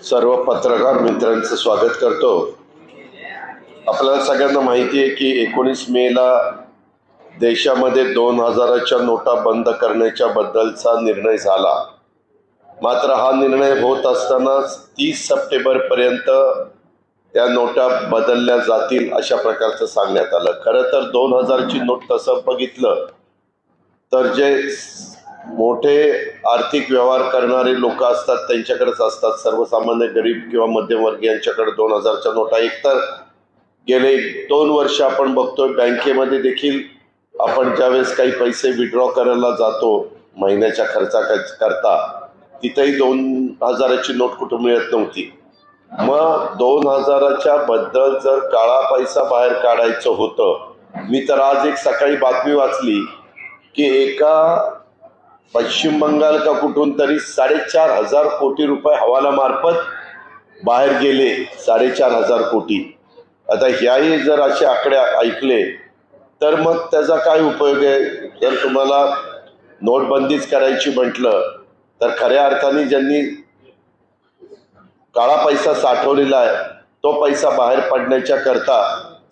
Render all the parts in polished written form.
सर्व पत्रकार मित्रांचं स्वागत करतो। आपल्याला सगळ्यांना माहिती आहे की 19 मेला देशामध्ये 2000च्या नोटा बंद करण्याच्या बद्दलचा निर्णय झाला। मात्र हा निर्णय होत असताना 30 सप्टेंबर पर्यंत त्या नोटा बदलल्या जातील अशा प्रकारचं सांगण्यात आलं। खरं तर 2000ची नोट तसं बघितलं तर जे मोठे आर्थिक व्यवहार करणारे लोक असतात त्यांच्याकडेच असतात। सर्वसामान्य गरीब किंवा मध्यमवर्गीयांच्याकडे 2000च्या नोटा एकतर गेले 2 वर्ष आपण बघतोय बँकेमध्ये देखील आपण ज्यावेळेस काही पैसे विड्रॉ करायला जातो महिन्याच्या खर्चाकरता तिथेही 2000ची नोट कुठे मिळत नव्हती। मग 2000च्या बद्दल जर काळा पैसा बाहेर काढायचं होतं, मी तर आज एक सकाळी बातमी वाचली की एका पश्चिम बंगाल का कुठून तरी 4500 कोटी रुपये हवालामार्फत बाहेर गेले। 4500 कोटी। आता ह्याही जर असे आकडे ऐकले तर मग त्याचा काय उपयोग आहे? जर तुम्हाला नोटबंदीच करायची म्हटलं तर खऱ्या अर्थाने ज्यांनी काळा पैसा साठवलेला आहे तो पैसा बाहेर पडण्याच्या करता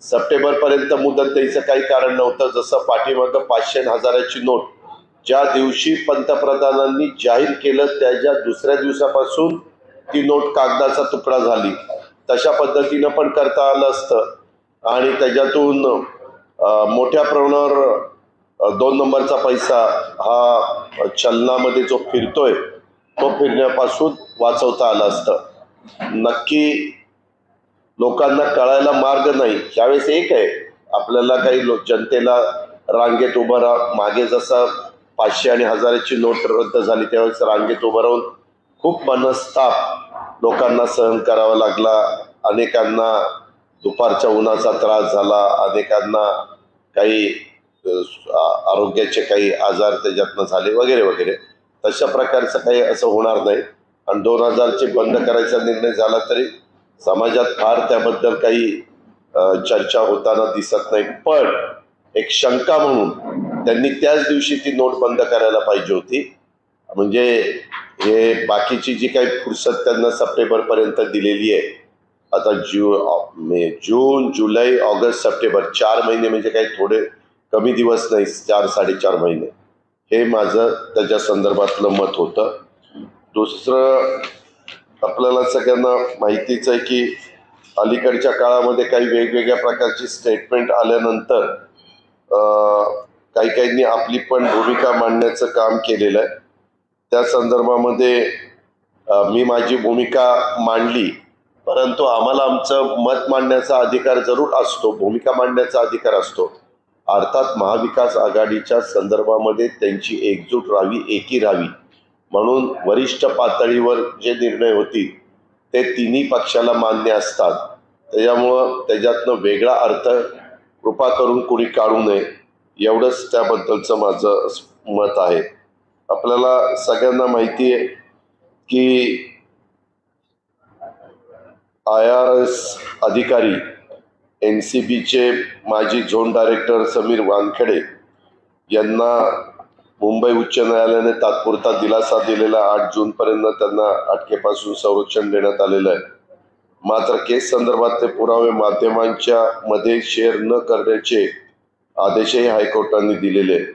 सप्टेंबर पर्यंत मुदत द्यायचं काही कारण नव्हतं। जसं पाठीमागं 500 आणि 1000ची नोट ज्या दिवशी पंतप्रधानांनी जाहीर केलं त्याच्या दुसऱ्या दिवसापासून ती नोट कागदाचा तुकडा झाली, तशा पद्धतीनं पण करता आलं असतं आणि त्याच्यातून मोठ्या प्रमाणावर 2 नंबरचा पैसा हा चलनामध्ये जो फिरतोय तो फिरण्यापासून वाचवता आलं असतं। नक्की लोकांना कळायला मार्ग नाही। त्यावेळेस एक आहे, आपल्याला काही जनतेला रांगेत उभं राहा, मागे जसा 500 आणि 1000ची नोट रद्द झाली त्यावेळेस रांगेत उभं राहून खूप मनस्ताप लोकांना सहन करावा लागला। अनेकांना दुपारच्या उन्हाचा त्रास झाला, अनेकांना काही आरोग्याचे काही आजार त्याच्यातनं झाले वगैरे वगैरे। तशा प्रकारचं काही असं होणार नाही आणि 2000चे बंद करायचा निर्णय झाला तरी समाजात फार त्याबद्दल काही चर्चा होताना दिसत नाही। पण एक शंका म्हणून त्यांनी त्याच दिवशी ती नोट बंद करायला पाहिजे होती। म्हणजे हे बाकीची जी काही फुरसत त्यांना सप्टेंबर पर्यंत दिलेली आहे, आता जून जुलै ऑगस्ट सप्टेंबर 4 महिने म्हणजे काही थोडे कमी दिवस नाही, 4-4.5 महिने। हे माझं त्याच्या संदर्भातलं मत होतं। दुसरं, आपल्याला सगळ्यांना माहितीच आहे की अलीकडच्या काळामध्ये काही वेगवेगळ्या प्रकारची स्टेटमेंट आल्यानंतर काही काहींनी आपली पण भूमिका मांडण्याचं काम केलेलं आहे। त्या संदर्भामध्ये मी माझी भूमिका मांडली, परंतु आम्हाला आमचं मत मांडण्याचा अधिकार जरूर असतो, भूमिका मांडण्याचा अधिकार असतो। अर्थात महाविकास आघाडीच्या संदर्भामध्ये त्यांची एकजूट राहावी, एकी राहावी म्हणून वरिष्ठ पातळीवर जे निर्णय होतील ते तिन्ही पक्षाला मान्य असतात। त्याच्यामुळं त्याच्यातनं वेगळा अर्थ कृपा करून कोणी काढू नये, एवढंच त्याबद्दलचं माझं मत आहे। आपल्याला सगळ्यांना माहिती आहे की IRS अधिकारी NCBचे माजी झोन डायरेक्टर समीर वानखेडे यांना मुंबई उच्च न्यायालयाने तात्पुरता दिलासा दिलेला 8 जून पर्यंत त्यांना अटकेपासून संरक्षण देण्यात आलेलं आहे। मात्र केस संदर्भातले पुरावे माध्यमांच्या मध्ये शेअर न करण्याचे आदेशही हायकोर्टाने दिलेले आहेत।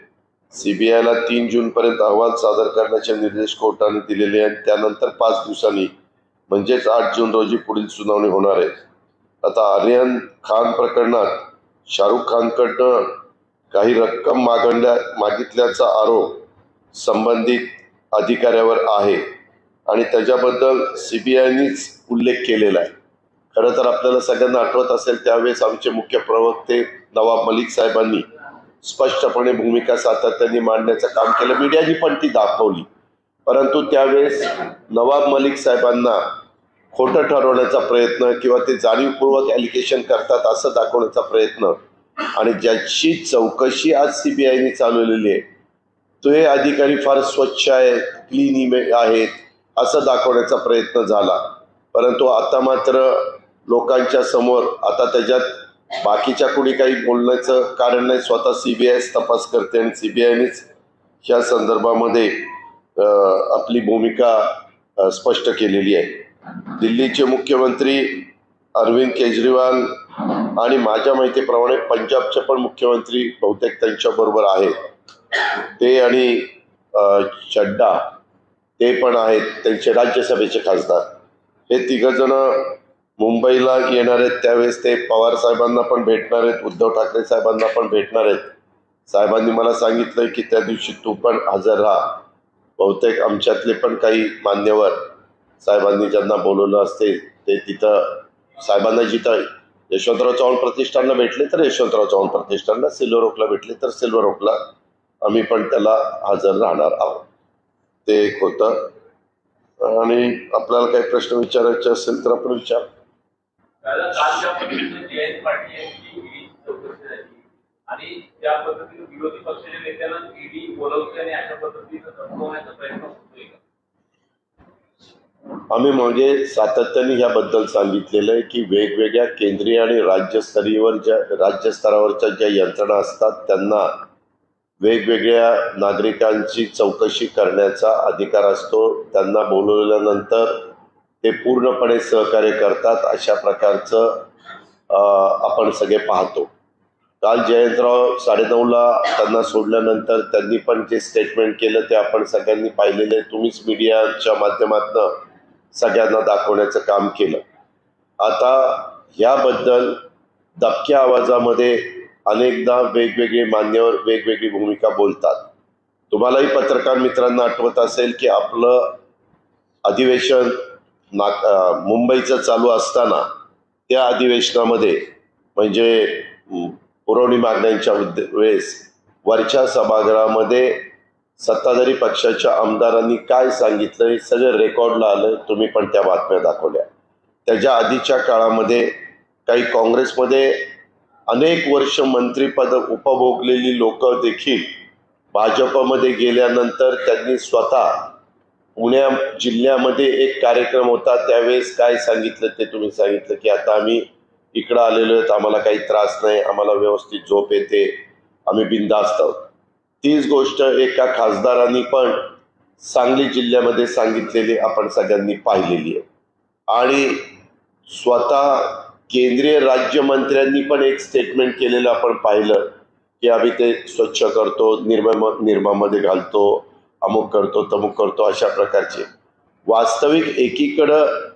CBIला 3 जून पर्यंत अहवाल सादर करण्याचे निर्देश कोर्टाने दिलेले आहेत। त्यानंतर 5 दिवसांनी म्हणजेच 8 जून रोजी पुढील सुनावणी होणार आहे। आता आर्यन खान प्रकरणात शाहरुख खानकडनं काही रक्कम मागितल्याचा आरोप संबंधित अधिकाऱ्यावर आहे आणि त्याच्याबद्दल CBIनेच उल्लेख केलेला आहे। खरं तर आपल्याला सगळ्यांना आठवत असेल त्यावेळेस आमचे मुख्य प्रवक्ते नवाब मलिक साहेबांनी स्पष्टपणे भूमिका सातत्याने मांडण्याचं काम केलं, मीडियानी पण ती दाखवली। परंतु त्यावेळेस नवाब मलिक साहेबांना खोटं ठरवण्याचा प्रयत्न किंवा ते जाणीवपूर्वक ॲलिगेशन करतात असं दाखवण्याचा प्रयत्न आणि ज्याची चौकशी आज CBIने चालवलेली आहे ते अधिकारी फार स्वच्छ आहेत, क्लीन आहेत असं दाखवण्याचा प्रयत्न झाला। परंतु आता मात्र लोकांच्या समोर आता त्याच्यात बाकीच्या कुणी काही बोलण्याचं कारण नाही, स्वतः CBIच तपास करते आणि CBIनेच ह्या संदर्भामध्ये आपली भूमिका स्पष्ट केलेली आहे। दिल्लीचे मुख्यमंत्री अरविंद केजरीवाल आणि माझ्या माहितीप्रमाणे पंजाबचे पण मुख्यमंत्री बहुतेक त्यांच्या बरोबर आहेत. ते आणि चड्डा ते पण आहेत, त्यांचे राज्यसभेचे खासदार. हे तिघजण मुंबईला येणार आहेत. त्यावेळेस ते पवार साहेबांना पण भेटणार आहेत, उद्धव ठाकरे साहेबांना पण भेटणार आहेत. साहेबांनी मला सांगितलंय की त्या दिवशी तू पण हजर राहा. बहुतेक आमच्यातले पण काही मान्यवर साहेबांनी ज्यांना बोलवलं असते ते तिथं साहेबांना जिथं यशवंतराव चव्हाण प्रतिष्ठानला भेटले तर यशवंतराव चव्हाण प्रतिष्ठानला, सिल्वर ओकला भेटले तर सिल्वर ओकला आम्ही पण त्याला हजर राहणार आहोत. ते एक होतं. आणि आपल्याला काही प्रश्न विचारायचे असेल तर आपण विचार. आणि त्या पद्धतीने विरोधी पक्षाच्या नेत्यांना ईडी बोलवते आणि अशा पद्धतीने संपवण्याचा प्रयत्न होतोय का? आम्ही म्हणजे सातत्याने ह्याबद्दल सांगितलेलं आहे की वेगवेगळ्या केंद्रीय आणि राज्यस्तरावरच्या ज्या यंत्रणा असतात त्यांना वेगवेगळ्या नागरिकांची चौकशी करण्याचा अधिकार असतो. त्यांना बोलवल्यानंतर ते पूर्णपणे सहकार्य करतात. अशा प्रकारचं आपण सगळे पाहतो. काल जयंतराव 9:30ला त्यांना सोडल्यानंतर त्यांनी पण जे स्टेटमेंट केलं ते आपण सगळ्यांनी पाहिलेले. तुम्हीच मीडियाच्या माध्यमातून सगळ्यांना दाखवण्याचं काम केलं. आता याबद्दल दबक्या आवाजामध्ये अनेकदा वेगवेगळे मान्यवर वेगवेगळी भूमिका बोलतात. तुम्हालाही पत्रकार मित्रांना आठवत असेल की आपलं अधिवेशन मुंबईचं चालू असताना त्या अधिवेशनामध्ये म्हणजे पुरवणी मागण्यांच्या वेळेस वरच्या सभागृहामध्ये सत्ताधारी पक्षाच्या आमदारांनी काय सांगितलं हे सगळं रेकॉर्डला आलं. तुम्ही पण त्या बातम्या दाखवल्या. त्याच्या आधीच्या काळामध्ये काही काँग्रेसमध्ये अनेक वर्ष मंत्रिपद उपभोगलेली लोक देखील भाजपमध्ये गेल्यानंतर त्यांनी स्वतः पुण्या जिल्ह्यामध्ये एक कार्यक्रम होता त्यावेळेस काय सांगितलं ते तुम्ही सांगितलं की आता आम्ही इकडं आलेलो आहेत, आम्हाला काही त्रास नाही, आम्हाला व्यवस्थित झोप येते, आम्ही बिनधास्त आहोत. तीच गोष्ट एका खासदारांनी पण सांगली जिल्ह्यामध्ये सांगितलेली आपण सगळ्यांनी पाहिलेली आहे. आणि स्वतः केंद्रीय राज्यमंत्र्यांनी पण एक स्टेटमेंट केलेलं आपण पाहिलं की आम्ही ते स्वच्छ करतो, निर्मामध्ये घालतो, अमुक करतो तमुक करतो, अशा प्रकारचे. वास्तविक एकीकडं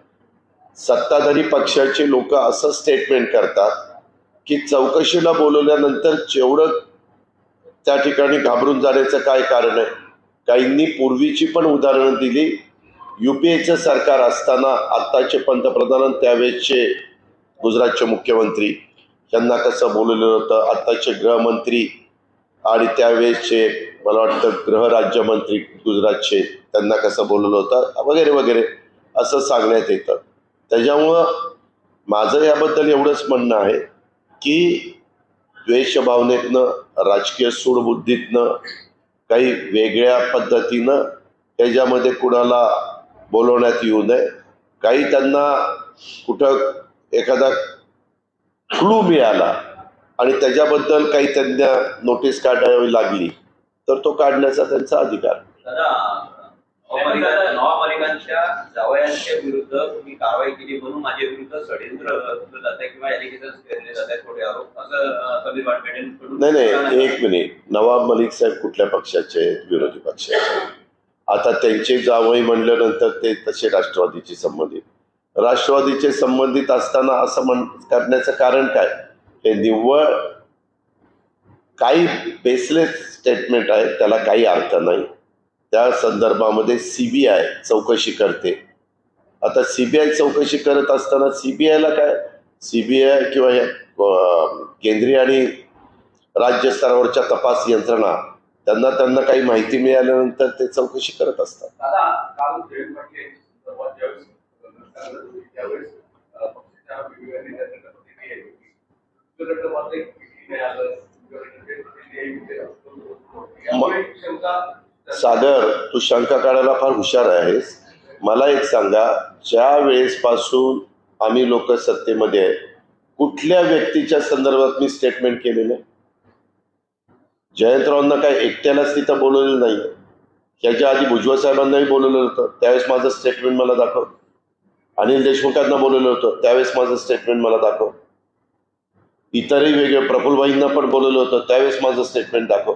सत्ताधारी पक्षाचे लोक असं स्टेटमेंट करतात की चौकशीला बोलवल्यानंतर जेवढं त्या ठिकाणी घाबरून जाण्याचं काय कारण आहे. काहींनी पूर्वीची पण उदाहरणं दिली. युपीएचं सरकार असताना आत्ताचे पंतप्रधान त्यावेळेसचे गुजरातचे मुख्यमंत्री यांना कसं बोलवलेलं होतं, आत्ताचे गृहमंत्री आणि त्यावेळेसचे मला वाटतं गृहराज्यमंत्री गुजरातचे त्यांना कसं बोलवलं होतं वगैरे वगैरे असं सांगण्यात येतं. त्याच्यामुळं माझं याबद्दल एवढंच म्हणणं आहे की द्वेषभावनेतनं, राजकीय सूडबुद्धीतनं, काही वेगळ्या पद्धतीनं त्याच्यामध्ये कुणाला बोलवण्यात येऊ नये. काही त्यांना कुठं एखादा क्लू मिळाला आणि त्याच्याबद्दल काही त्यांना नोटीस काढावी लागली तर तो काढण्याचा त्यांचा अधिकार. नवाब मलिकांच्या जावयांच्या विरुद्ध तुम्ही कारवाई केली म्हणून माझ्या विरुद्ध षडयंत्र जात आहे किंवा एलिगेशन्स केले जात आहेत, खोटे आरोप, असं समीर वाटपेटे. नाही, एक मिनिट. नवाब मलिक साहेब कुठल्या पक्षाचे आहेत? विरोधी पक्षाचे. आता त्यांचे जावई म्हणल्यानंतर ते तसे राष्ट्रवादीचे संबंधित. राष्ट्रवादीचे संबंधित असताना असं करण्याचं कारण काय? हे निव्वळ काही बेसलेस स्टेटमेंट आहे, त्याला काही अर्थ नाही. त्या संदर्भामध्ये सीबीआय चौकशी करते. आता सीबीआय चौकशी करत असताना सीबीआयला काय, सीबीआय किंवा केंद्रीय आणि राज्य स्तरावरच्या तपास यंत्रणा त्यांना काही माहिती मिळाल्यानंतर ते चौकशी करत असतात. सागर, तू शंका काढायला फार हुशार आहेस. मला एक सांगा, ज्या वेळेस पासून आम्ही लोक सत्तेमध्ये आहे कुठल्या व्यक्तीच्या संदर्भात मी स्टेटमेंट केलेलं? जयंतरावांना काय एकट्यालाच तिथं बोलवलेलं नाही. याच्या आधी भुजबळ साहेबांनाही बोलवलं होतं. त्यावेळेस माझं स्टेटमेंट मला दाखव. अनिल देशमुखांना बोलवलं होतं, त्यावेळेस माझं स्टेटमेंट मला दाखव. इतरही वेगळे प्रफुल्लभाईंना पण बोलवलं होतं, त्यावेळेस माझं स्टेटमेंट दाखव.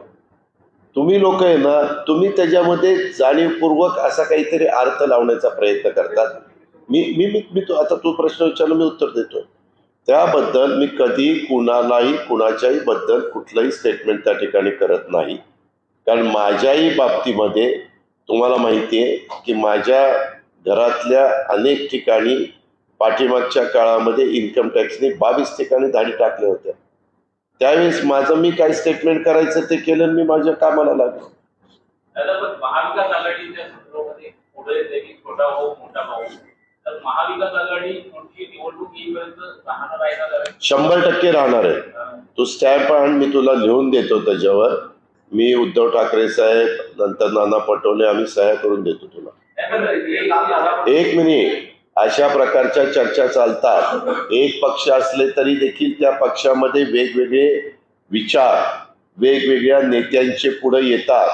तुम्ही लोक आहे ना, तुम्ही त्याच्यामध्ये जाणीवपूर्वक असा काहीतरी अर्थ लावण्याचा प्रयत्न करतात. मी मी मी मी तो आता तो प्रश्न विचारला, मी उत्तर देतोय. त्याबद्दल मी कधी कुणालाही कुणाच्याही बद्दल कुठलंही स्टेटमेंट त्या ठिकाणी करत नाही. कारण माझ्याही बाबतीमध्ये तुम्हाला माहिती आहे की माझ्या घरातल्या अनेक ठिकाणी पाठीमागच्या काळामध्ये इन्कम टॅक्सने 22 ठिकाणी धाडी टाकल्या होत्या. त्यावेळेस माझं मी काय स्टेटमेंट करायचं ते केलं आणि मी माझ्या कामाला लागलो. दादा, पण महाविकास आघाडीच्या संदर्भामध्ये पुढे येते की छोटा भाऊ मोठा भाऊ, तर महाविकास आघाडी पुढची निवडणूक येईपर्यंत राहणार आहे का? 100% राहणार आहे. तू स्टॅम्प आण, मी तुला लिहून देतो त्याच्यावर. मी उद्धव ठाकरे साहेब, नंतर नाना पटोले, आम्ही सह्या करून देतो तुला. एक मिनिट, अशा प्रकारच्या चर्चा चालतात. एक पक्ष असले तरी देखील त्या पक्षामध्ये वेगवेगळे विचार वेगवेगळ्या नेत्यांचे पुढे येतात.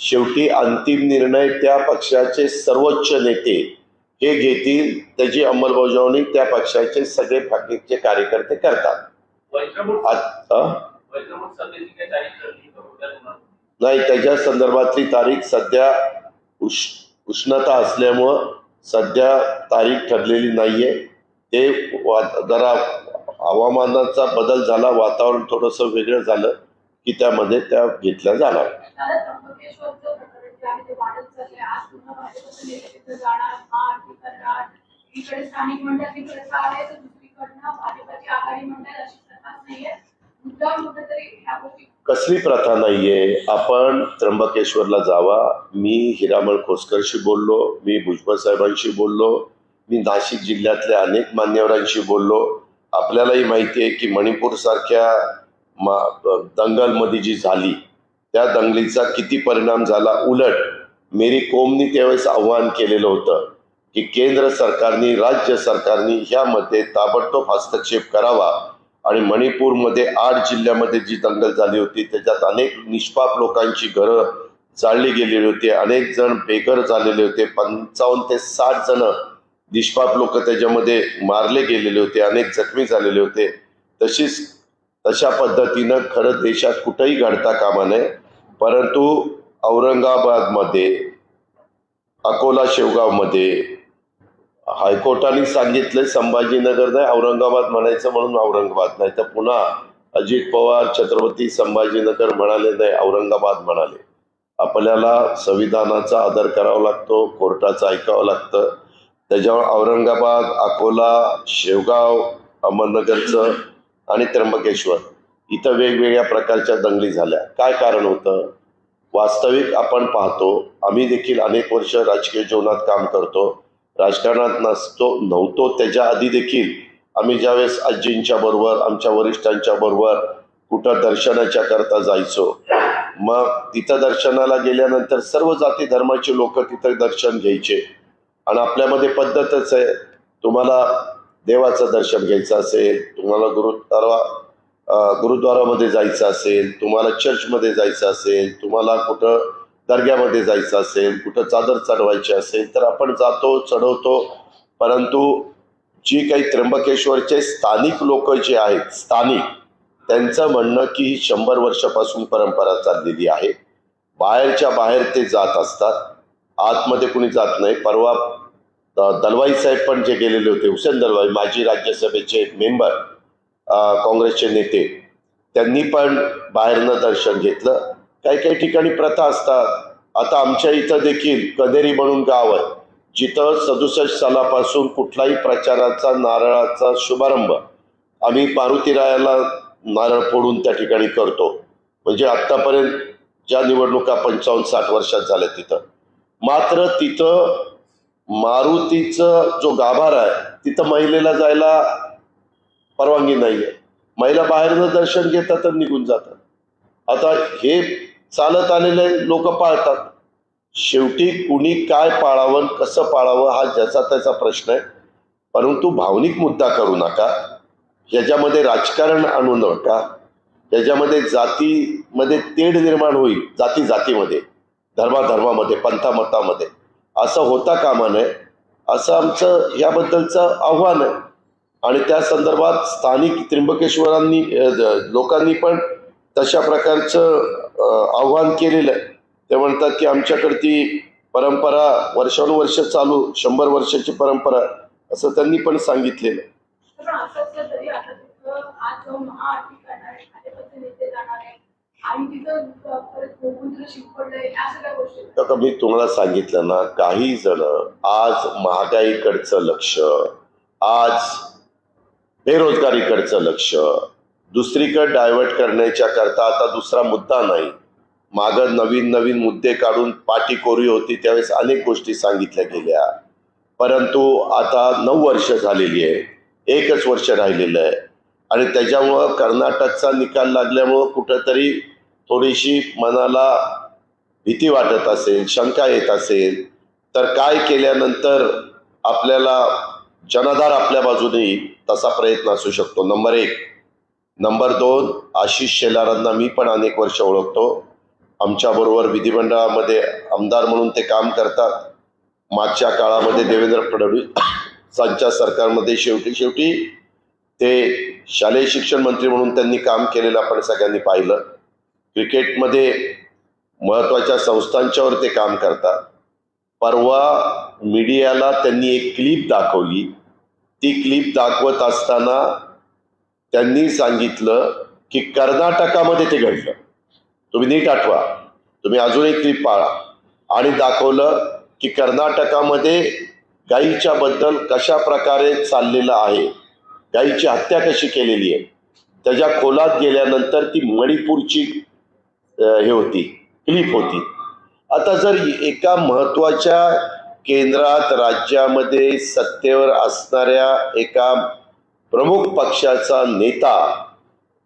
शेवटी अंतिम निर्णय त्या पक्षाचे सर्वोच्च नेते हे घेतील, त्याची अंमलबजावणी त्या पक्षाचे सगळे बाकीचे कार्यकर्ते करतात. नाही, त्याच्या संदर्भातली तारीख सध्या उष्णता असल्यामुळं सध्या तारीख ठरलेली नाहीये. ते जरा हवामानाचा बदल झाला, वातावरण थोडंसं वेगळं झालं की त्यामध्ये त्या घेतल्या जाणार. कसली प्रथा नाहीये. आपण त्र्यंबकेश्वरला जावा. मी हिरामण खोसकरशी बोललो, मी भुजबळ साहेबांशी बोललो, मी नाशिक जिल्ह्यातल्या अनेक मान्यवरांशी बोललो. आपल्यालाही माहिती आहे की मणिपूर सारख्या दंगलमध्ये जी झाली त्या दंगलीचा किती परिणाम झाला. उलट मेरी कोमनी त्यावेळेस आव्हान केलेलं होतं की केंद्र सरकारने, राज्य सरकारने ह्यामध्ये ताबडतोब हस्तक्षेप करावा. आणि मणिपूरमध्ये 8 जिल्ह्यामध्ये जी दंगल झाली होती त्याच्यात अनेक निष्पाप लोकांची घरं जाळली गेलेली होती, अनेक जण बेघर झालेले होते, 55 ते 60 जण निष्पाप लोक त्याच्यामध्ये मारले गेलेले होते, अनेक जखमी झालेले होते. तशा पद्धतीनं खरं देशात कुठेही घडता कामा नये. परंतु औरंगाबादमध्ये, अकोला शेवगावमध्ये हायकोर्टाने सांगितलंय संभाजीनगर नाही औरंगाबाद म्हणायचं, म्हणून औरंगाबाद नाही. तर पुन्हा अजित पवार छत्रपती संभाजीनगर म्हणाले नाही, औरंगाबाद म्हणाले. आपल्याला संविधानाचा आदर करावा लागतो, कोर्टाचं ऐकावं लागतं. त्याच्यावर औरंगाबाद, अकोला, शेवगाव, अहमदनगरचं आणि त्र्यंबकेश्वर इथं वेगवेगळ्या प्रकारच्या दंगली झाल्या. काय कारण होतं? वास्तविक आपण पाहतो, आम्ही देखील अनेक वर्ष राजकीय जीवनात काम करतो, राजकारणात नव्हतो त्याच्या आधी देखील आम्ही ज्यावेळेस आजींच्या बरोबर, आमच्या वरिष्ठांच्या बरोबर कुठं दर्शनाच्या करता जायचो, मग तिथं दर्शनाला गेल्यानंतर सर्व जाती धर्माचे लोक तिथं दर्शन घ्यायचे. आणि आपल्यामध्ये पद्धतच आहे, तुम्हाला देवाचं दर्शन घ्यायचं असेल, तुम्हाला गुरुद्वारामध्ये जायचं असेल, तुम्हाला चर्चमध्ये जायचं असेल, तुम्हाला कुठं दर्ग्यामध्ये जायचं असेल, कुठं चादर चढवायची असेल तर आपण जातो, चढवतो. परंतु जी काही त्र्यंबकेश्वरचे स्थानिक लोक जे आहेत, स्थानिक, त्यांचं म्हणणं की ही 100 वर्षापासून परंपरा चाललेली आहे. बाहेरच्या बाहेर ते जात असतात, आतमध्ये कुणी जात नाही. परवा दलवाई साहेब पण जे गेलेले होते, हुसेन दलवाई, माजी राज्यसभेचे मेंबर, काँग्रेसचे नेते, त्यांनी पण बाहेरनं दर्शन घेतलं. काही काही ठिकाणी प्रथा असतात. आता आमच्या इथं देखील कनेरी म्हणून गाव आहे, जिथं 67 सालापासून कुठलाही प्रचाराचा, नारळाचा शुभारंभ आम्ही मारुतीरायाला नारळ फोडून त्या ठिकाणी करतो. म्हणजे आतापर्यंत ज्या निवडणुका 55-60 वर्षात झाल्या तिथं, मात्र तिथं मारुतीचं जो गाभारा आहे तिथं महिलेला जायला परवानगी नाहीये. महिला बाहेरनं दर्शन घेतात आणि निघून जातात. आता हे चालत आलेले लोक पाळतात. शेवटी कुणी काय पाळावं, कसं पाळावं हा ज्याचा त्याचा प्रश्न आहे. परंतु भावनिक मुद्दा करू नका, ह्याच्यामध्ये राजकारण आणू नका, त्याच्यामध्ये जातीमध्ये तेढ निर्माण होईल, जातीमध्ये, धर्मामध्ये, पंथामतामध्ये, असं होता कामा नये. असं आमचं याबद्दलचं आव्हान आहे. आणि त्या संदर्भात स्थानिक त्र्यंबकेश्वरांनी लोकांनी पण तशा प्रकारचं आव्हान केलेलं आहे. ते म्हणतात की आमच्याकडे ती परंपरा वर्षानुवर्ष चालू 100 वर्षाची परंपरा असं त्यांनी पण सांगितलेलं आहे. पण असं असलं तरी आता तिथं आज जाऊन महाआरती करणार आहे, भाजपचे नेते जाणार आहे आणि तिथं परत गोकुंद्र शिंपडलंय, या सगळ्या गोष्टी. आता मी तुम्हाला सांगितलं ना, काही जण आज महागाईकडचं लक्ष, आज बेरोजगारीकडचं लक्ष दुसरीकडे डायव्हर्ट करण्याच्या करता आता दुसरा मुद्दा नाही. मागं नवीन नवीन मुद्दे काढून पाठी कोरी होती त्यावेळेस अनेक गोष्टी सांगितल्या गेल्या. परंतु आता 9 वर्ष झालेली आहे, 1च वर्ष राहिलेलं आहे आणि त्याच्यामुळं कर्नाटकचा निकाल लागल्यामुळं कुठंतरी थोडीशी मनाला भीती वाटत असेल, शंका येत असेल तर काय केल्यानंतर आपल्याला जनाधार आपल्या बाजूने येईल तसा प्रयत्न असू शकतो. नंबर 1. नंबर 2, आशिष शेलारांना मी पण अनेक वर्ष ओळखतो. आमच्याबरोबर विधिमंडळामध्ये आमदार म्हणून ते काम करतात. मागच्या काळामध्ये देवेंद्र फडणवीसांच्या सरकारमध्ये शेवटी ते शालेय शिक्षण मंत्री म्हणून त्यांनी काम केलेलं आपण सगळ्यांनी पाहिलं. क्रिकेटमध्ये महत्त्वाच्या संस्थांच्यावर ते काम करतात. परवा मीडियाला त्यांनी एक क्लिप दाखवली. ती क्लिप दाखवत असताना त्यांनी सांगितलं की कर्नाटकामध्ये ते घडलं. तुम्ही नीट आठवा, तुम्ही अजून एक क्लिप पाहा. आणि दाखवलं की कर्नाटकामध्ये गायीच्या बद्दल कशा प्रकारे चाललेलं आहे, गायीची हत्या कशी केलेली आहे. त्याच्या खोलात गेल्यानंतर ती मणिपूरची हे होती, क्लिप होती. आता जर एका महत्वाच्या केंद्रात राज्यामध्ये सत्तेवर असणाऱ्या एका प्रमुख पक्षाचा नेता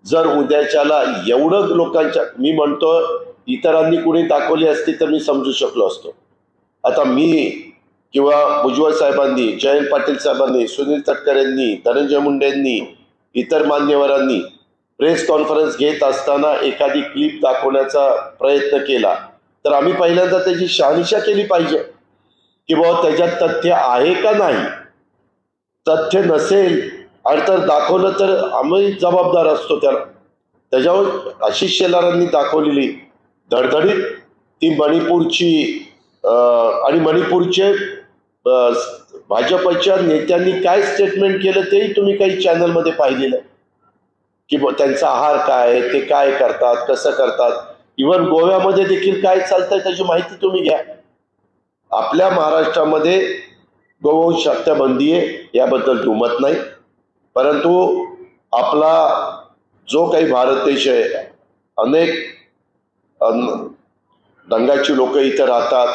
जर उद्याच्याला एवढं लोकांच्या, मी म्हणतो इतरांनी कुणी दाखवली असती तर मी समजू शकलो असतो. आता मी किंवा भुजबळ साहेबांनी, जयंत पाटील साहेबांनी, सुनील तटकरेंनी, धनंजय मुंडेंनी, इतर मान्यवरांनी प्रेस कॉन्फरन्स घेत असताना एखादी क्लिप दाखवण्याचा प्रयत्न केला तर आम्ही पहिल्यांदा त्याची शहानिशा केली पाहिजे की बाबा त्याच्यात तथ्य आहे का नाही. तथ्य नसेल आणि तर दाखवलं तर आम्ही जबाबदार असतो त्याला. त्याच्यावर आशिष शेलारांनी दाखवलेली धडधडीत ती मणिपूरची आणि मणिपूरचे भाजपच्या नेत्यांनी काय स्टेटमेंट केलं तेही तुम्ही काही चॅनलमध्ये पाहिलेलं आहे की त्यांचा आहार काय, ते काय करतात, कसं करतात. इव्हन गोव्यामध्ये देखील काय चालतंय त्याची माहिती तुम्ही घ्या. आपल्या महाराष्ट्रामध्ये गोवंश हत्या बंदी आहे याबद्दल दुमत नाही. परंतु आपला जो काही भारत देश आहे, अनेक रंगाची लोक इथे राहतात,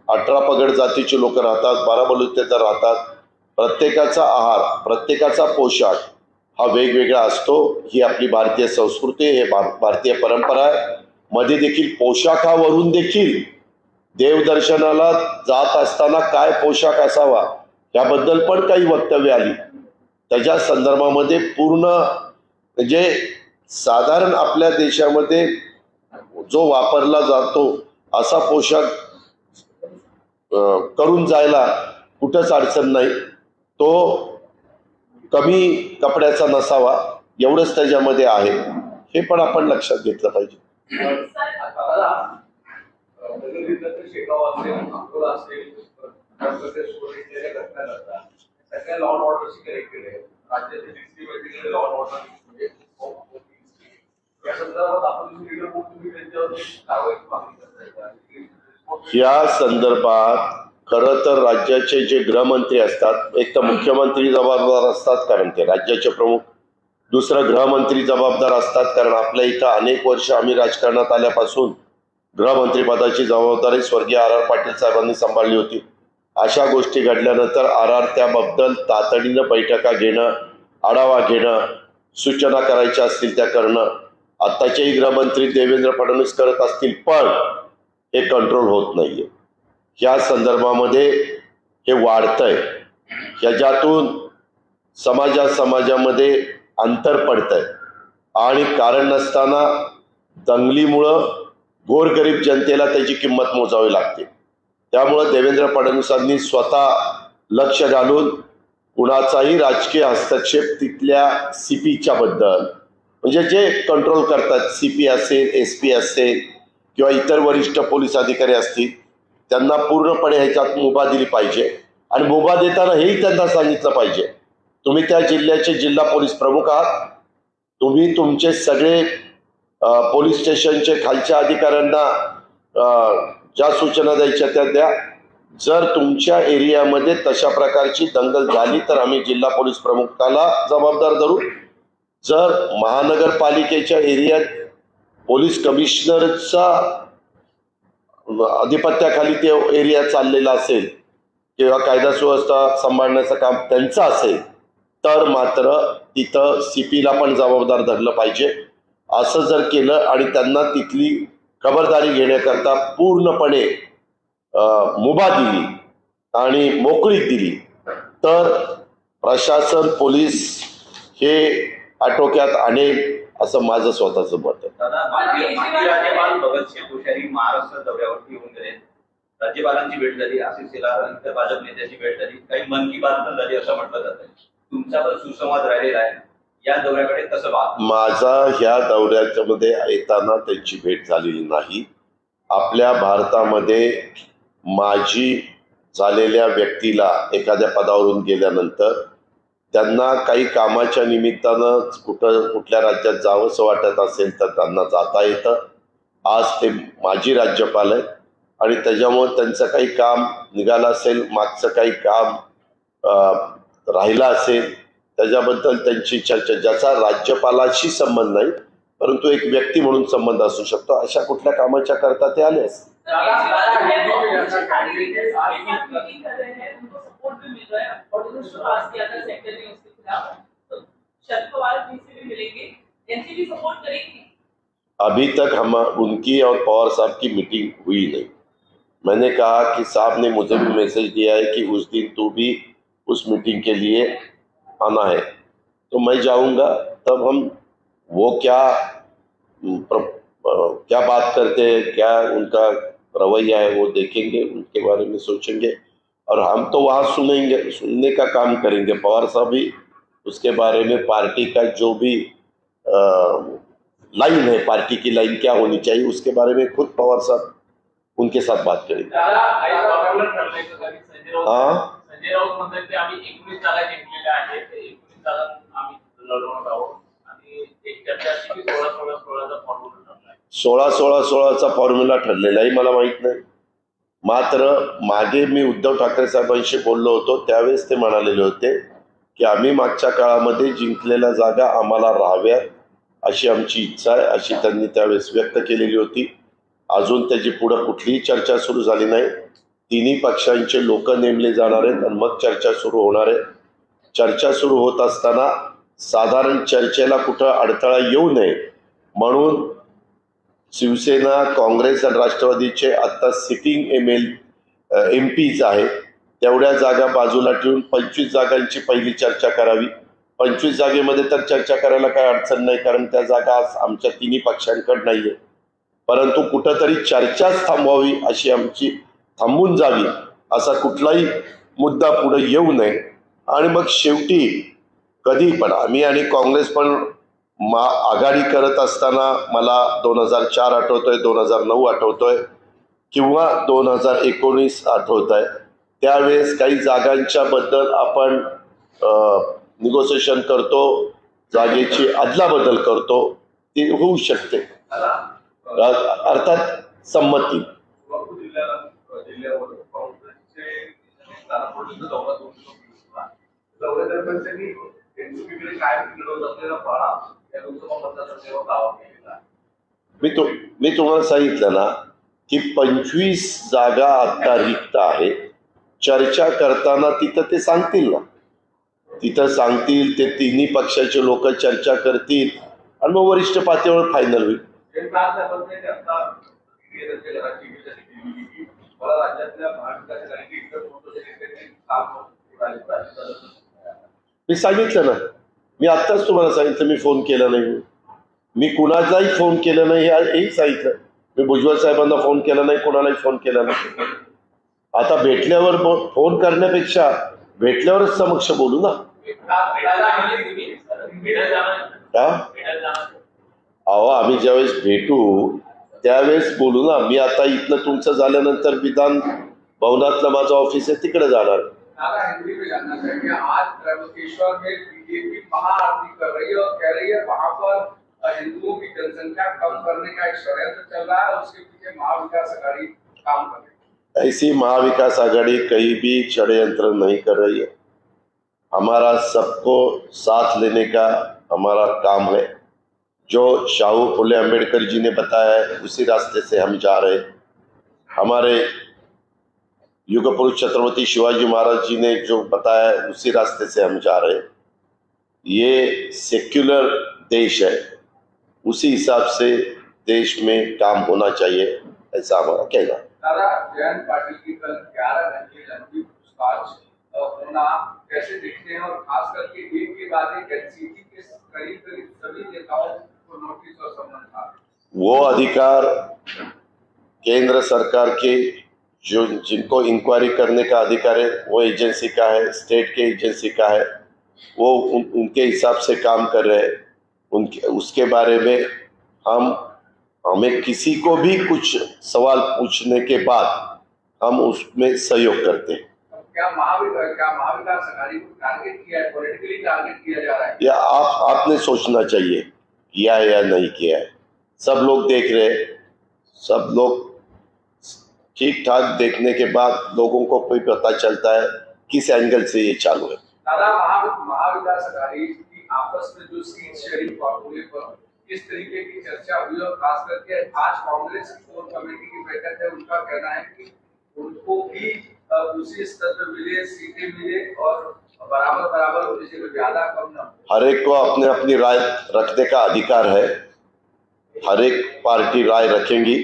18 पगड जातीची लोक राहतात, 12 बलुतेदार राहतात. प्रत्येकाचा आहार, प्रत्येकाचा पोशाख हा वेगवेगळा असतो. ही आपली भारतीय संस्कृती, हे भारतीय परंपरा आहे. मध्ये देखील पोशाखावरून देखील देवदर्शनाला जात असताना काय पोशाख असावा याबद्दल पण काही वक्तव्य आली. त्याच्या संदर्भामध्ये पूर्ण म्हणजे साधारण आपल्या देशामध्ये जो वापरला जातो असा पोशाख करून जायला कुठंच अडचण नाही. तो कमी कपड्याचा नसावा एवढंच त्याच्यामध्ये आहे. हे पण आपण लक्षात घेतलं पाहिजे. शेगाव असेल, अकोला असेल, सगळ्या लॉ अँड ऑर्डरशी कनेक्टेड आहे. राज्याचे डिस्ट्रिक्ट लॉ अँड ऑर्डर म्हणजे या संदर्भात आपण तुम्ही त्यांच्यावर कारवाई मागणी करताय. या संदर्भात खरं तर राज्याचे जे गृहमंत्री असतात, एक तर मुख्यमंत्री जबाबदार असतात कारण ते राज्याचे प्रमुख, दुसरं गृहमंत्री जबाबदार असतात कारण आपल्या इथं अनेक वर्ष आम्ही राजकारणात आल्यापासून गृहमंत्री पदाची जबाबदारी स्वर्गीय आर पाटील साहेबांनी सांभाळली होती. अशा गोष्टी घडल्यानंतर त्याबद्दल तातडीनं बैठका घेणं, आढावा घेणं, सूचना करायच्या असतील त्या करणं आत्ताचेही गृहमंत्री देवेंद्र फडणवीस करत असतील, पण हे कंट्रोल होत नाहीये. या संदर्भामध्ये हे वाढतंय. ह्याच्यातून समाजामध्ये अंतर पडतंय आणि कारण नसताना दंगलीमुळं गोरगरीब जनतेला त्याची किंमत मोजावी लागते. त्यामुळं देवेंद्र फडणवीसांनी स्वतः लक्ष घालून कुणाचाही राजकीय हस्तक्षेप तिथल्या सीपीच्या बद्दल, म्हणजे जे कंट्रोल करतात, सीपी असेल, एसपी असेल किंवा इतर वरिष्ठ पोलीस अधिकारी असतील, त्यांना पूर्णपणे ह्याच्यात मुभा दिली पाहिजे. आणि मुभा देताना हेही त्यांना सांगितलं पाहिजे, तुम्ही त्या जिल्ह्याचे जिल्हा पोलीस प्रमुख आहात, तुम्ही तुमचे सगळे पोलीस स्टेशनचे खालच्या अधिकाऱ्यांना ज्या सूचना द्यायच्या त्या द्या. जर तुमच्या एरियामध्ये तशा प्रकारची दंगल झाली तर आम्ही जिल्हा पोलीस प्रमुखाला जबाबदार धरू. जर महानगरपालिकेच्या एरियात पोलीस कमिशनरचा अधिपत्याखाली ते एरिया चाललेला असेल किंवा कायदा सुव्यवस्था सांभाळण्याचं काम त्यांचं असेल तर मात्र तिथं सीपीला पण जबाबदार धरलं पाहिजे. असं जर केलं आणि त्यांना तिथली खबरदारी घेण्याकरता पूर्णपणे मुभा दिली आणि मोकळीक दिली तर प्रशासन, पोलीस हे आटोक्यात आणेल असं माझं स्वतःचं मत आहे. दादा, माजी राज्यपाल भगतसिंग कोश्यारी महाराष्ट्र दौऱ्यावरती येऊन गेले. राज्यपालांची भेट झाली, आशिष शेलार इतर भाजप नेत्याची भेट झाली, काही मन की बात पण झाली असं म्हटलं जातं. तुमचा पण सुसंवाद राहिलेला आहे, या दौऱ्याकडे कसं पाहता? माझा ह्या दौऱ्यामध्ये येताना त्यांची भेट झालेली नाही. आपल्या भारतामध्ये माजी झालेल्या व्यक्तीला एखाद्या पदावरून गेल्यानंतर त्यांना काही कामाच्या निमित्तानं कुठल्या राज्यात जावंसं वाटत असेल तर त्यांना जाता येतं. आज ते माजी राज्यपाल आहेत आणि त्याच्यामुळे त्यांचं काही काम निघालं असेल, मागचं काही काम राहिलं असेल, त्याच्याबद्दल त्यांची चर्चा, ज्याचा राज्यपालाशी संबंध नाही परंतु एक व्यक्ती म्हणून संबंध असू शकतो, अशा कुठल्या कामाच्या करता ते आले असते. अभी तक हम उनकी और पवार साहब की मीटिंग हुई नहीं. मैंने कहा कि साहब ने मुझे भी मैसेज दिया है कि उस दिन तू भी उस मीटिंग के लिए आना है, तो मैं जाऊंगा. तब हम वो क्या बात करते हैं, क्या उनका रवैया है, वो देखेंगे, उनके बारे में सोचेंगे और हम तो वहाँ सुनने का काम करेंगे. पवार साहब भी उसके बारे में पार्टी का जो भी लाइन है, पार्टी की लाइन क्या होनी चाहिए, उसके बारे में खुद पवार साहब उनके साथ बात करेंगे. हाँ, संजय राऊत म्हणतात की आम्ही 19 जागा जिंकलेल्या आहेत, 19 जागा आम्ही लढवणार आहोत आणि एक चर्चा अशी की 16-16-16चा फॉर्म्युला ठरलाय. 16-16-16चा फॉर्म्युला ठरलेलाही मला माहित नाही. मात्र मागे मी उद्धव ठाकरे साहेबांशी बोललो होतो त्यावेळेस ते म्हणालेले होते की आम्ही मागच्या काळामध्ये जिंकलेल्या जागा आम्हाला राहाव्यात अशी आमची इच्छा आहे, अशी त्यांनी त्यावेळेस व्यक्त केलेली होती. अजून त्याची पुढे कुठलीही चर्चा सुरू झाली नाही. तिन्ही पक्षांचे लोक नेमले जाणार आहेत आणि मग चर्चा सुरू होणार आहे. चर्चा सुरू होत असताना साधारण चर्चेला कुठं अडथळा येऊ नये म्हणून शिवसेना, काँग्रेस आणि राष्ट्रवादीचे आता सिटिंग MPs आहेत तेवढ्या जागा बाजूला ठेवून 25 जागांची पहिली चर्चा करावी. 25 जागेमध्ये तर चर्चा करायला काही अडचण नाही कारण त्या जागा आमच्या तिन्ही पक्षांकडे नाहीये, परंतु कुठंतरी चर्चाच थांबवावी अशी आमची, थांबून जावी असा कुठलाही मुद्दा पुढे येऊ नये. आणि मग शेवटी कधी पण आम्ही आणि काँग्रेस पण आघाडी करत असताना मला 2004 आठवतोय, 2009 आठवतोय किंवा 2019 आठवत आहे. त्यावेळेस काही जागांच्या बद्दल आपण निगोसिएशन करतो, जागेची अदलाबदल करतो, ती होऊ शकते अर्थात संमती. मी तुम्हाला सांगितलं ना की 25 जागा आता रिक्त आहेत. चर्चा करताना तिथं ते सांगतील ना, तिथं सांगतील, ते तिन्ही पक्षाचे लोक चर्चा करतील आणि मग वरिष्ठ पातळीवर फायनल होईल. मी सांगितलं ना, मी आत्ताच तुम्हाला सांगितलं मी फोन केला नाही, मी कुणालाही फोन केला नाही हेही सांगितलं. मी भुजबळ साहेबांना फोन केला नाही, कोणालाही फोन केला नाही. आता भेटल्यावर फोन करण्यापेक्षा भेटल्यावरच समक्ष बोलू ना. भेटायला आले तुम्ही भेटायला जाणार हा भेटायला जाणार अहो आम्ही ज्यावेळेस भेटू त्यावेळेस बोलू ना. मी आता इथनं तुमचं झाल्यानंतर विधान भवनातलं माझं ऑफिस आहे तिकडे जाणार. दादा हिंदी में जानना चाहिए आज त्र्यंबकेश्वर में बीजेपी महाआरती कर रही है और कह रही है वहां पर हिंदुओं की जनसंख्या कम करने का एक षड्यंत्र चल रहा है, उसके पीछे महाविकास अघाड़ी काम कर रही है। ऐसी महाविकास आघाड़ी कहीं भी षड्यंत्र नहीं कर रही है. हमारा सबको साथ लेने का हमारा काम है. जो शाहू फुले अम्बेडकर जी ने बताया है उसी रास्ते से हम जा रहे हैं. हमारे युग पुरुष छत्रपति शिवाजी महाराज जी ने जो बताया है उसी रास्ते से हम जा रहे हैं. ये सेक्युलर देश है, उसी हिसाब से देश में काम होना चाहिए ऐसा हमारा कहना है. दादा जयंत पाटिल की कल 11 घंटे लंबी पूछताछ होना कैसे देखते हैं, और खास करके एक के बाद एक एनसीपी के करीब करीब सभी नेताओं को नोटिस और सम्मन था. वो अधिकार केंद्र सरकार के जो जिनको इंक्वायरी करने का अधिकार है वो एजेंसी का है, स्टेट के एजेंसी का है. वो उनके हिसाब से काम कर रहे हैं. उनके उसके बारे में हमें किसी को भी कुछ सवाल पूछने के बाद हम उसमें सहयोग करते हैं. क्या महाविकास अघाड़ी को टारगेट किया है, पॉलिटिकली टारगेट किया जा रहा है? या आपने सोचना चाहिए किया है या नहीं किया है. सब लोग देख रहे हैं. सब लोग ठीक ठाक देखने के बाद लोगों को कोई पता चलता है किस एंगल से ये चालू है. दादा महाविकास अघाड़ी की आपस में जो सीट शेयरिंग फॉर्मूले पर किस तरीके की चर्चा हुई, और खास करके आज कांग्रेस की कोर कमेटी की बैठक है, उनका कहना है कि उनको भी उसी स्तर पर मिले, सीटें मिले और बराबर बराबर होने से ज्यादा कम न हो. हर एक को अपने अपनी राय रखने का अधिकार है. हर एक पार्टी राय रखेंगी.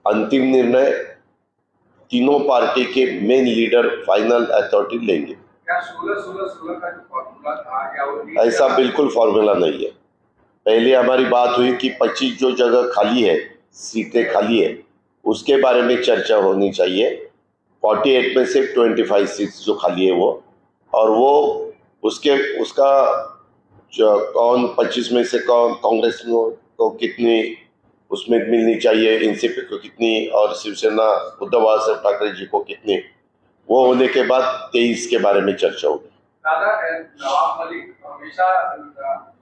अंतिम निर्णय तीनों पार्टी के मेन लीडर फाइनल अथॉरिटी लेंगे. क्या 16-16-16 का जो फॉर्मूला था क्या वो ऐसा बिल्कुल फॉर्मूला नहीं है. पहले हमारी बात हुई कि 25 जो जगह खाली है, सीटें खाली है, उसके बारे में चर्चा होनी चाहिए. 48 में से 25 सीट्स जो खाली है वो, और वो उसका जो कौन 25 में से कौन कांग्रेस को कितनी उसमें मिलनी चाहिए, एनसीपी को कितनी, और शिवसेना उद्धव साहब ठाकरे जी को कितनी, वो होने के बाद 23 के बारे में चर्चा होगी. दादा नवाब मलिक हमेशा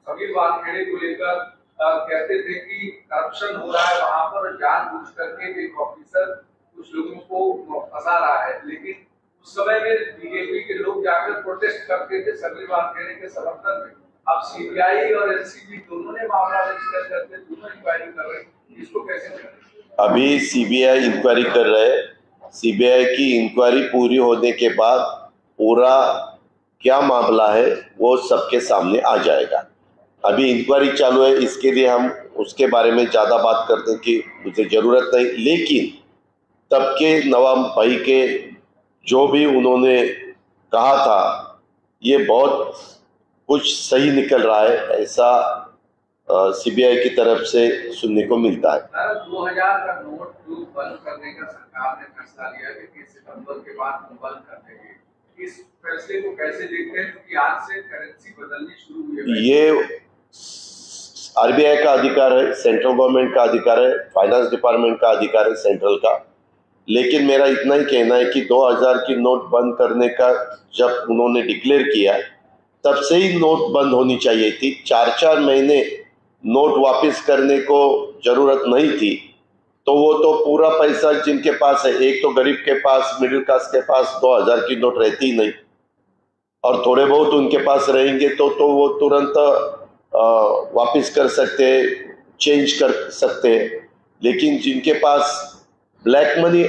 समीर वानखेड़े को लेकर कहते थे कि करप्शन हो रहा है वहां पर, जानबूझ करके एक ऑफिसर कुछ लोगों को फंसा रहा है, लेकिन उस समय में बीजेपी के लोग जाकर प्रोटेस्ट करते थे समीर वानखेड़े के समर्थन में. अब सीबीआई और एनसीबी दोनों ने मामला रजिस्टर करके दोनों इंक्वायरी कर रहे हैं, इसको कैसे करें? अभी सीबीआई इंक्वायरी कर रहे हैं. सीबीआई की इंक्वायरी पूरी होने के बाद पूरा क्या मामला है वो सबके सामने आ जाएगा. अभी इंक्वायरी चालू है, इसके लिए हम उसके बारे में ज़्यादा बात करने की मुझे ज़रूरत नहीं. लेकिन तब के नवाब भाई के जो भी उन्होंने कहा था ये बहुत कुछ सही निकल रहा है, ऐसा सीबीआई की तरफ से सुनने को मिलता है. 2000 का नोट जो बंद करने का सरकार ने फैसला लिया कि 30 सितंबर के बाद हम बंद कर देंगे, इस फैसले को कैसे देखते हैं, क्योंकि आज से करेंसी बदलनी शुरू हुई है? ये आरबीआई का अधिकार है, सेंट्रल गवर्नमेंट का अधिकार है, फाइनेंस डिपार्टमेंट का अधिकार है सेंट्रल का. लेकिन मेरा इतना ही कहना है कि 2000 की नोट बंद करने का जब उन्होंने डिक्लेयर किया तब से ही नोट बंद होनी चाहिए थी. 4-4 महीने नोट वापस करने को जरूरत नहीं थी. तो वो तो पूरा पैसा जिनके पास है, एक तो गरीब के पास, मिडिल क्लास के पास 2000 की नोट रहती ही नहीं, और थोड़े बहुत उनके पास रहेंगे तो वो तुरंत वापस कर सकते हैं, चेंज कर सकते हैं. लेकिन जिनके पास ब्लैक मनी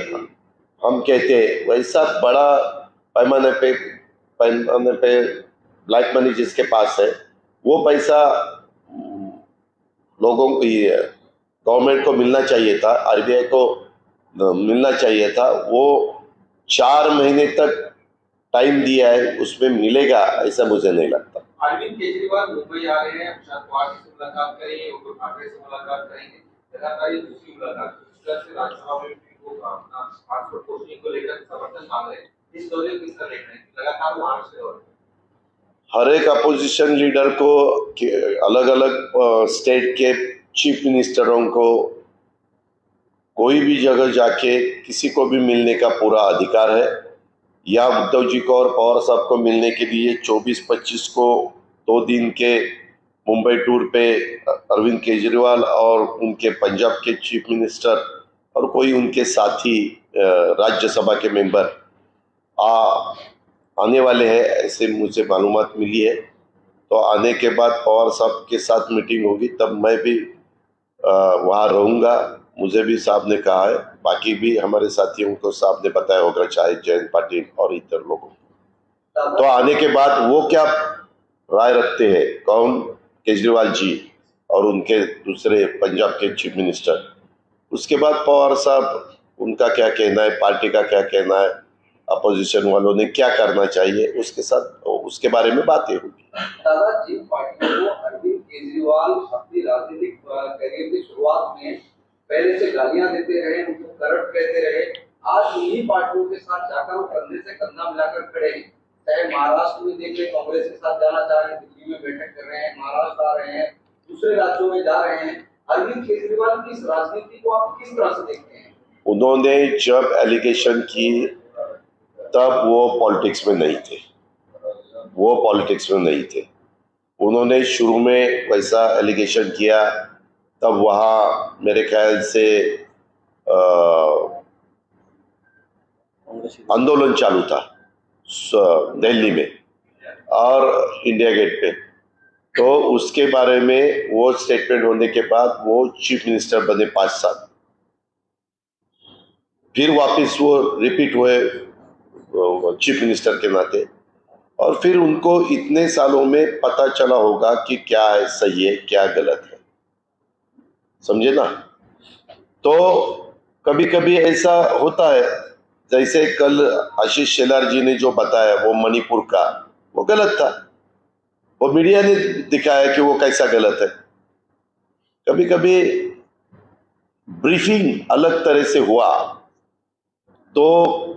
हम कहते हैं, वैसा बड़ा पैमाने पे ब्लैक मनी जिसके पास है, वो पैसा लोगों को गवर्नमेंट को मिलना चाहिए था, आरबीआई को मिलना चाहिए था. वो 4 महीने तक टाइम दिया है, उसमें मिलेगा ऐसा मुझे नहीं लगता. अरविंद केजरीवाल मुंबई आ रहे हैं, शरद पवार से मुलाकात करेंगे, उद्धव ठाकरे से मुलाकात करेंगे, लगातार ये दूसरी मुलाकात. राज्यसभा में को अपना पासपोर्ट पोस्टिंग को लेकर समर्थन मांग रहे हैं. इस दौरे को किस तरह देख रहे हैं? लगातार वहां से हो रहे हैं। हर एक अपोजिशन लीडर को अलग अलग स्टेट के चीफ मिनिस्टरों को कोई भी जगह जाके किसी को भी मिलने का पूरा अधिकार है। या उद्धव जी को और पवार साहब को मिलने के लिए 24-25 को 2 दिन के मुंबई टूर पे अरविंद केजरीवाल और उनके पंजाब के चीफ मिनिस्टर और कोई उनके साथी राज्यसभा के मेंबर आने वाले हैं, ऐसे मुझे मालूमात मिली है। तो आने के बाद पवार साहब के साथ मीटिंग होगी, तब मैं भी वहाँ रहूँगा। मुझे भी साहब ने कहा है, बाकी भी हमारे साथियों को साहब ने बताया होगा, चाहे जयंत पाटिल और इतर लोगों को। तो आने के बाद वो क्या राय रखते हैं, कौन, केजरीवाल जी और उनके दूसरे पंजाब के चीफ मिनिस्टर, उसके बाद पवार साहब उनका क्या कहना है, पार्टी का क्या कहना है, अपोजिशन वालों ने क्या करना चाहिए, उसके साथ उसके बारे में बातें होगी। दादा, जिन पार्टियों को अरविंद केजरीवाल अपनी राजनीतिक करियर की शुरुआत में पहले से गालियां देते रहे, उनको करप्ट कहते रहे, आज उन्हीं पार्टियों के साथ जाकर वो कंधे से कंधा मिलाकर खड़े हैं। चाहे महाराष्ट्र में देख लें, कांग्रेस के साथ जाना चाह रहे हैं, दिल्ली में बैठक कर रहे हैं, महाराष्ट्र आ रहे हैं, दूसरे राज्यों में जा रहे हैं। अरविंद केजरीवाल की इस राजनीति को आप किस तरह से देखते हैं? उन्होंने जब एलिगेशन की तब वो पॉलिटिक्स में नहीं थे, वो पॉलिटिक्स में नहीं थे। उन्होंने शुरू में वैसा एलिगेशन किया, तब वहाँ मेरे ख्याल से आंदोलन चालू था दिल्ली में और इंडिया गेट पे। तो उसके बारे में वो स्टेटमेंट होने के बाद वो चीफ मिनिस्टर बने 5 साल, फिर वापस वो रिपीट हुए चीफ मिनिस्टर के नाते, और फिर उनको इतने सालों में पता चला होगा कि क्या है सही है, क्या गलत है, समझे ना। तो कभी कभी ऐसा होता है, जैसे कल आशीष शेलार जी ने जो बताया वो मणिपुर का, वो गलत था, वो मीडिया ने दिखाया कि वो कैसा गलत है। कभी कभी ब्रीफिंग अलग तरह से हुआ, तो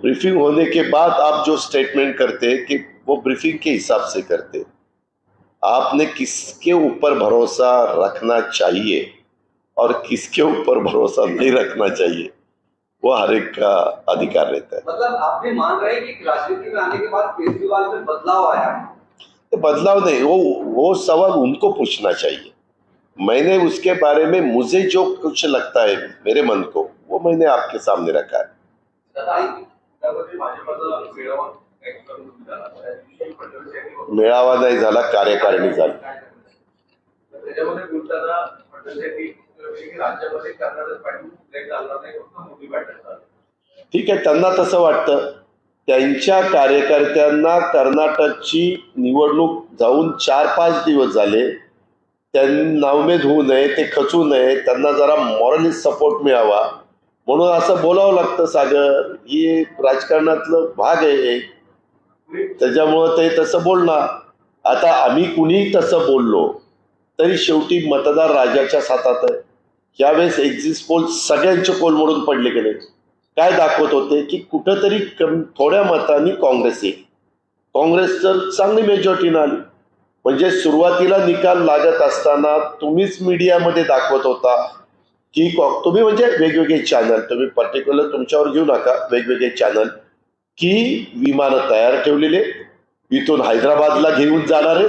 ब्रीफिंग होने के बाद आप जो स्टेटमेंट करते कि वो ब्रीफिंग के हिसाब से करते। आपने किसके ऊपर भरोसा रखना चाहिए और किसके ऊपर भरोसा नहीं रखना चाहिए, वो हर एक का अधिकार रहता है। मतलब आप भी मान रहे हैं कि राजनीति में आने के बाद केजरीवाल में बदलाव आया है? तो बदलाव नहीं, वो सवाल उनको पूछना चाहिए। मैंने उसके बारे में मुझे जो कुछ लगता है मेरे मन को, वो मैंने आपके सामने रखा है। मेळावा नाही झाला, कार्यकारिणी झाली। त्याच्यामध्ये बोलताना राज्यामध्ये कर्नाटक पार्टी चालणार नाही, फक्त मोदी पार्टी चालणार. ठीक आहे, त्यांना तसं वाटतं। त्यांच्या कार्यकर्त्यांना कर्नाटकची निवडणूक जाऊन 4-5 दिवस झाले, त्यांना नाउमेद होऊ नये, ते खचू नये, त्यांना जरा मॉरली सपोर्ट मिळावा म्हणून असं बोलावं लागतं। सागर, ही राजकारणातलं भाग आहे, त्याच्यामुळं ते तसं बोलणार। आता आम्ही कुणीही तसं बोललो तरी शेवटी मतदार राजाच्या हातात आहे। यावेळेस एक्झिट पोल सगळ्यांचे पोल मोडून पडले गेले, काय दाखवत होते की कुठंतरी थोड्या मतांनी काँग्रेस येईल, काँग्रेस तर चांगली मेजॉरिटीने आली। म्हणजे सुरुवातीला निकाल लागत असताना तुम्हीच मीडियामध्ये दाखवत होता की तुम्ही म्हणजे वेगवेगळे चॅनल, तुम्ही पर्टिक्युलर तुमच्यावर घेऊ नका, वेगवेगळे चॅनल, की विमानं तयार ठेवलेले, इथून हैदराबादला घेऊन जाणारे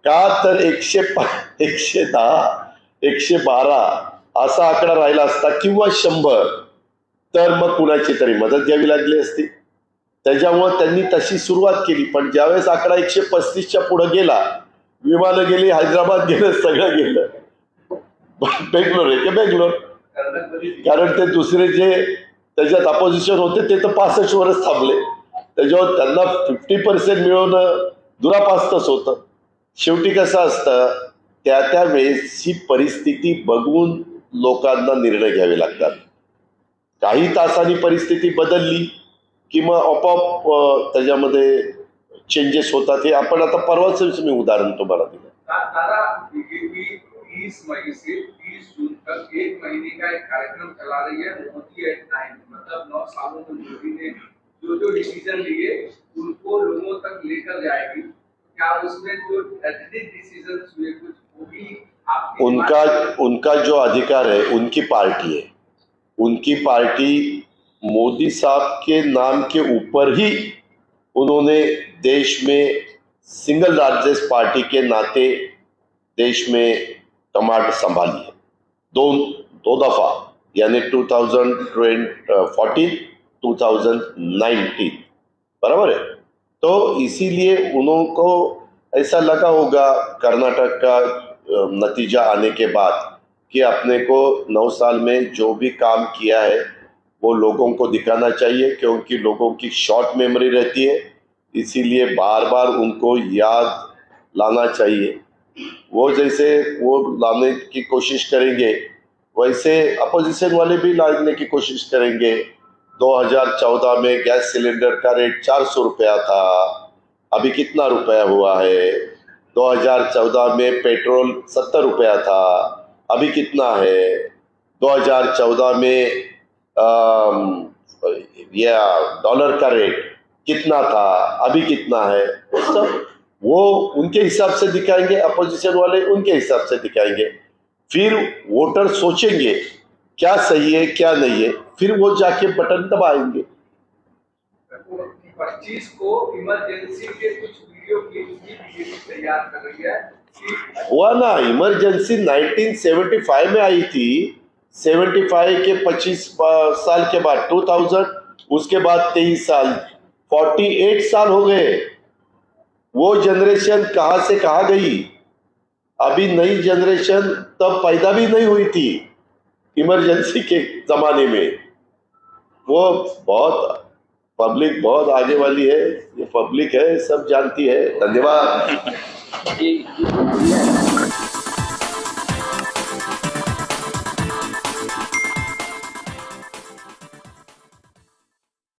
का, तर 110, 112 असा आकडा राहिला असता किंवा 100, तर मग कुणाची तरी मदत घ्यावी लागली असती। त्याच्यामुळे त्यांनी तशी सुरुवात केली। पण ज्यावेळेस आकडा 135च्या पुढे गेला, विमानं गेली, हैदराबाद गेलं, सगळं गेलं, बेंगलोर आहे की बेंगलोर, कारण ते दुसरे जे त्याच्यात अपोजिशन होते ते तर 65 वरच थांबले, त्याच्यावर त्यांना 50% मिळवणं दुरापास्तच होतं। शेवटी कसं असतं, त्या वेळेसची परिस्थिती बघून लोकांना निर्णय घ्यावे लागतात। काही तासांनी परिस्थिती बदलली की मग आपोआप त्याच्यामध्ये चेंजेस होतात। हे आपण आता परवाच मी उदाहरण तुम्हाला दिलं। दादा, बीजेपी 30 मई से 30 जून तक 1 महीने का एक कार्यक्रम चला रही है, मोदी एट 9। मतलब 9 सालों में मोदी ने जो डिसीजन लिए उनको लोगों लेकर जाएगी, क्या उसमें जो एथनिक डिसीजन हुए कुछ वो भी आपकी उनका जो अधिकार है, उनकी पार्टी है, उनकी पार्टी मोदी साहब के नाम के ऊपर ही उन्होंने देश में सिंगल लार्जेस्ट पार्टी के नाते देश में कमांड संभाली है दो दफा, यानी 2014 2019, बराबर है। तो इसीलिए उनको ऐसा लगा होगा कर्नाटक का नतीजा आने के बाद कि अपने को 9 साल में जो भी काम किया है वो लोगों को दिखाना चाहिए, क्योंकि लोगों की शॉर्ट मेमोरी रहती है, इसीलिए बार बार उनको याद लाना चाहिए। वो जैसे वो लाने की कोशिश करेंगे वैसे अपोजिशन वाले भी लाने की कोशिश करेंगे। 2014 में गैस सिलेंडर का रेट 400 रुपया था, अभी कितना रुपया हुआ है? 2014 में पेट्रोल 70 रुपया था, अभी कितना है? 2014 में या डॉलर का रेट कितना था, अभी कितना है? वो सब वो उनके हिसाब से दिखाएंगे, अपोजिशन वाले उनके हिसाब से दिखाएंगे। फिर वोटर सोचेंगे क्या सही है क्या नहीं है, फिर वो जाके बटन दबाएंगे। 25 को इमरजेंसी के कुछ वीडियो क्लिप्स भी बीजेपी तैयार कर रही है। हुआ ना, इमरजेंसी 1975 में आई थी, 75 के 25 साल के बाद 2000, उसके बाद 23 साल, 48 साल हो गए। वो जनरेशन कहां से कहां गई? अभी नई जनरेशन तब पैदा भी नहीं हुई थी इमरजेंसी के जमाने में। वो बहुत पब्लिक बहुत आगे वाली है, ये पब्लिक है, सब जानती है। धन्यवाद।